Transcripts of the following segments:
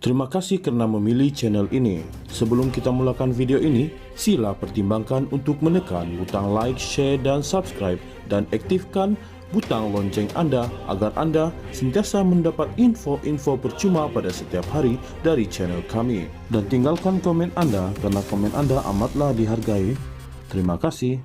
Terima kasih karena memilih channel ini. Sebelum kita mulakan video ini, sila pertimbangkan untuk menekan butang like, share, dan subscribe, dan aktifkan butang lonceng Anda agar Anda sentiasa mendapat info-info percuma pada setiap hari dari channel kami. Dan tinggalkan komen Anda karena komen Anda amatlah dihargai. Terima kasih.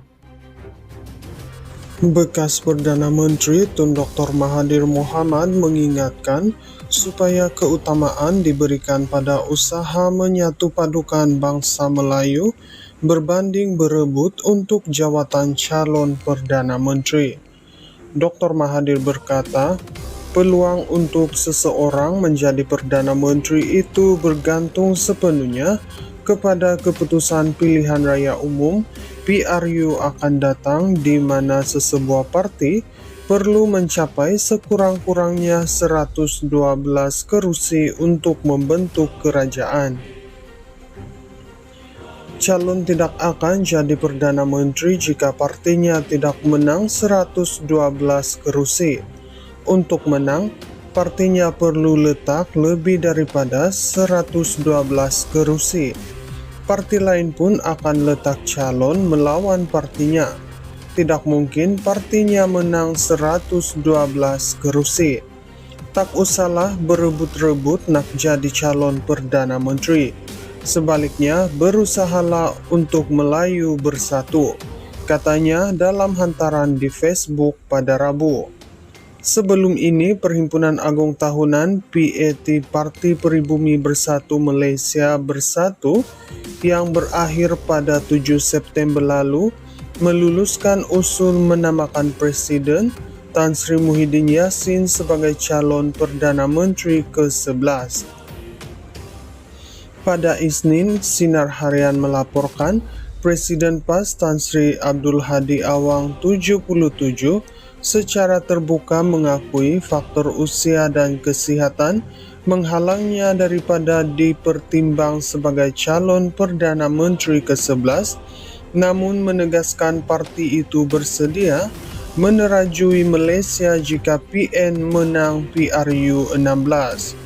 Bekas Perdana Menteri Tun Dr. Mahathir Mohamad mengingatkan supaya keutamaan diberikan pada usaha menyatupadukan bangsa Melayu berbanding berebut untuk jawatan calon Perdana Menteri. Dr. Mahathir berkata, peluang untuk seseorang menjadi Perdana Menteri itu bergantung sepenuhnya kepada keputusan pilihan raya umum PRU akan datang, di mana sesebuah parti perlu mencapai sekurang-kurangnya 112 kerusi untuk membentuk kerajaan. Calon tidak akan jadi Perdana Menteri jika partinya tidak menang 112 kerusi. Untuk menang, partinya perlu letak lebih daripada 112 kerusi. Parti lain pun akan letak calon melawan partinya. Tidak mungkin partinya menang 112 kerusi. Tak usahlah berebut-rebut nak jadi calon Perdana Menteri. Sebaliknya, berusahalah untuk Melayu bersatu, katanya dalam hantaran di Facebook pada Rabu. Sebelum ini, Perhimpunan Agung Tahunan PAT Parti Peribumi Bersatu Malaysia Bersatu yang berakhir pada 7 September lalu meluluskan usul menamakan Presiden Tan Sri Muhyiddin Yassin sebagai calon Perdana Menteri ke-11. Pada Isnin, Sinar Harian melaporkan Presiden PAS Tan Sri Abdul Hadi Awang 77 secara terbuka mengakui faktor usia dan kesihatan menghalangnya daripada dipertimbang sebagai calon Perdana Menteri ke-11, namun menegaskan parti itu bersedia menerajui Malaysia jika PN menang PRU 16.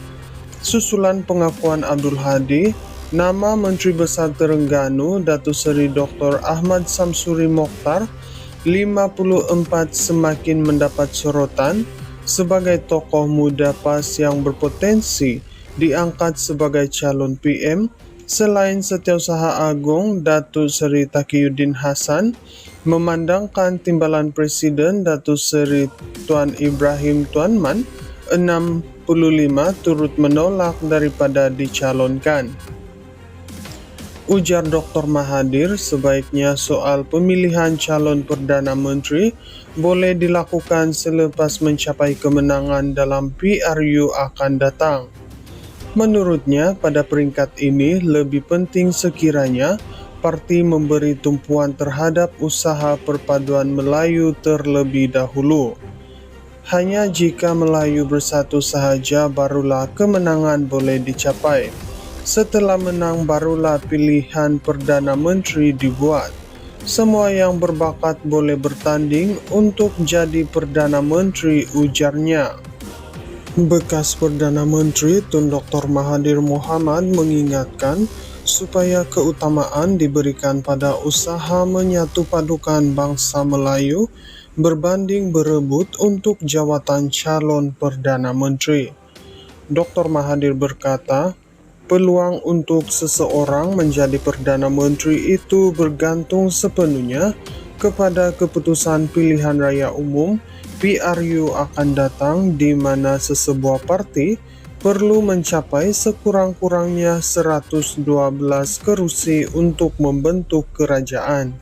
Susulan pengakuan Abdul Hadi, nama Menteri Besar Terengganu Datuk Seri Dr. Ahmad Samsuri Mokhtar 54 semakin mendapat sorotan sebagai tokoh muda PAS yang berpotensi diangkat sebagai calon PM selain Setiausaha Agung Datuk Seri Taqiyuddin Hassan memandangkan timbalan Presiden Datuk Seri Tuan Ibrahim Tuan Man 65 turut menolak daripada dicalonkan. Ujar Dr. Mahathir, sebaiknya soal pemilihan calon Perdana Menteri boleh dilakukan selepas mencapai kemenangan dalam PRU akan datang. Menurutnya, pada peringkat ini lebih penting sekiranya parti memberi tumpuan terhadap usaha perpaduan Melayu terlebih dahulu. Hanya jika Melayu bersatu sahaja barulah kemenangan boleh dicapai. Setelah menang barulah pilihan Perdana Menteri dibuat. Semua yang berbakat boleh bertanding untuk jadi Perdana Menteri, ujarnya. Bekas Perdana Menteri Tun Dr. Mahathir Mohamad mengingatkan supaya keutamaan diberikan pada usaha menyatupadukan bangsa Melayu berbanding berebut untuk jawatan calon Perdana Menteri. Dr. Mahathir berkata, peluang untuk seseorang menjadi Perdana Menteri itu bergantung sepenuhnya kepada keputusan pilihan raya umum PRU akan datang, di mana sesebuah parti perlu mencapai sekurang-kurangnya 112 kerusi untuk membentuk kerajaan.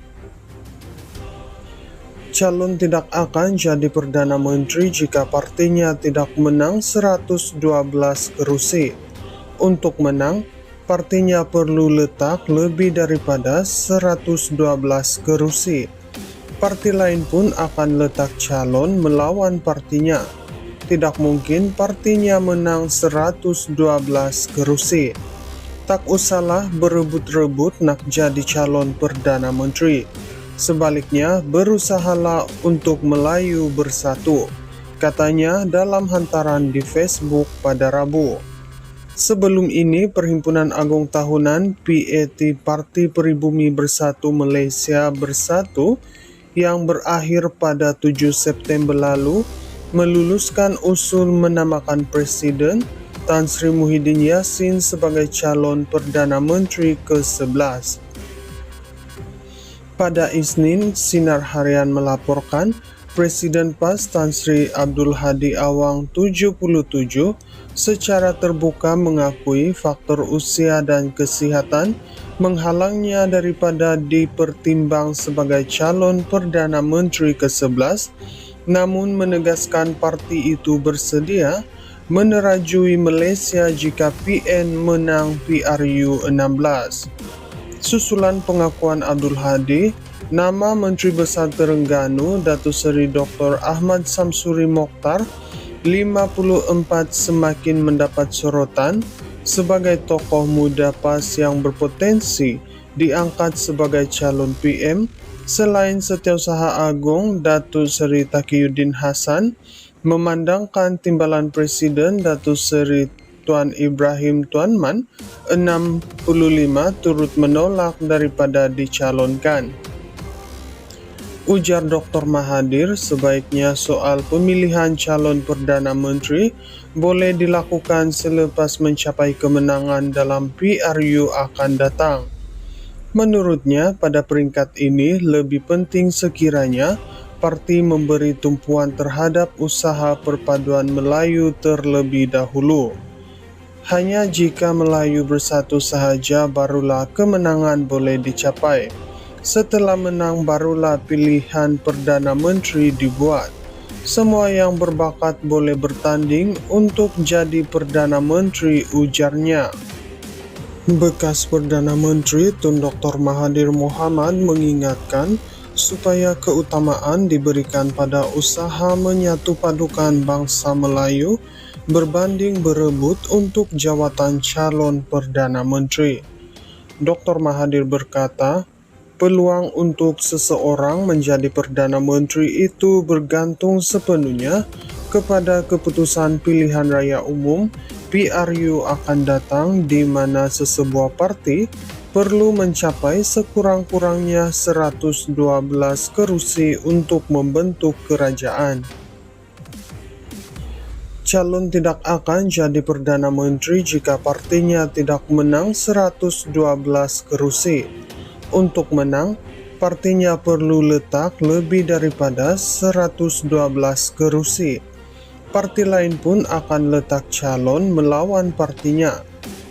Calon tidak akan jadi Perdana Menteri jika partinya tidak menang 112 kerusi. Untuk menang, partinya perlu letak lebih daripada 112 kerusi. Parti lain pun akan letak calon melawan partinya. Tidak mungkin partinya menang 112 kerusi. Tak usahlah berebut-rebut nak jadi calon Perdana Menteri. Sebaliknya, berusahalah untuk Melayu bersatu, katanya dalam hantaran di Facebook pada Rabu. Sebelum ini, Perhimpunan Agung Tahunan PAT Parti Pribumi Bersatu Malaysia Bersatu yang berakhir pada 7 September lalu meluluskan usul menamakan Presiden Tan Sri Muhyiddin Yassin sebagai calon Perdana Menteri ke-11. Pada Isnin, Sinar Harian melaporkan Presiden PAS Tan Sri Abdul Hadi Awang 77 secara terbuka mengakui faktor usia dan kesihatan menghalangnya daripada dipertimbang sebagai calon Perdana Menteri ke-11, namun menegaskan parti itu bersedia menerajui Malaysia jika PN menang PRU 16. Susulan pengakuan Abdul Hadi, nama Menteri Besar Terengganu Datuk Seri Dr. Ahmad Samsuri Mokhtar 54 semakin mendapat sorotan sebagai tokoh muda PAS yang berpotensi diangkat sebagai calon PM selain Setiausaha Agung Datuk Seri Taqiyuddin Hassan memandangkan timbalan Presiden Datuk Seri Tuan Ibrahim Tuan Man 65 turut menolak daripada dicalonkan. Ujar Dr. Mahathir, sebaiknya soal pemilihan calon Perdana Menteri boleh dilakukan selepas mencapai kemenangan dalam PRU akan datang. Menurutnya, pada peringkat ini lebih penting sekiranya parti memberi tumpuan terhadap usaha perpaduan Melayu terlebih dahulu. Hanya jika Melayu bersatu sahaja barulah kemenangan boleh dicapai. Setelah menang barulah pilihan Perdana Menteri dibuat. Semua yang berbakat boleh bertanding untuk jadi Perdana Menteri, ujarnya. Bekas Perdana Menteri Tun Dr. Mahathir Mohamad mengingatkan supaya keutamaan diberikan pada usaha menyatupadukan bangsa Melayu berbanding berebut untuk jawatan calon Perdana Menteri. Dr. Mahathir berkata, peluang untuk seseorang menjadi Perdana Menteri itu bergantung sepenuhnya kepada keputusan pilihan raya umum PRU akan datang, di mana sesebuah parti perlu mencapai sekurang-kurangnya 112 kerusi untuk membentuk kerajaan. Calon tidak akan jadi Perdana Menteri jika partinya tidak menang 112 kerusi. Untuk menang, partinya perlu letak lebih daripada 112 kerusi. Parti lain pun akan letak calon melawan partinya.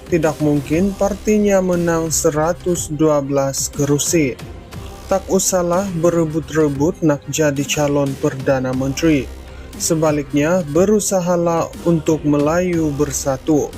Tidak mungkin partinya menang 112 kerusi. Tak usahlah berebut-rebut nak jadi calon Perdana Menteri. Sebaliknya, berusahalah untuk Melayu bersatu.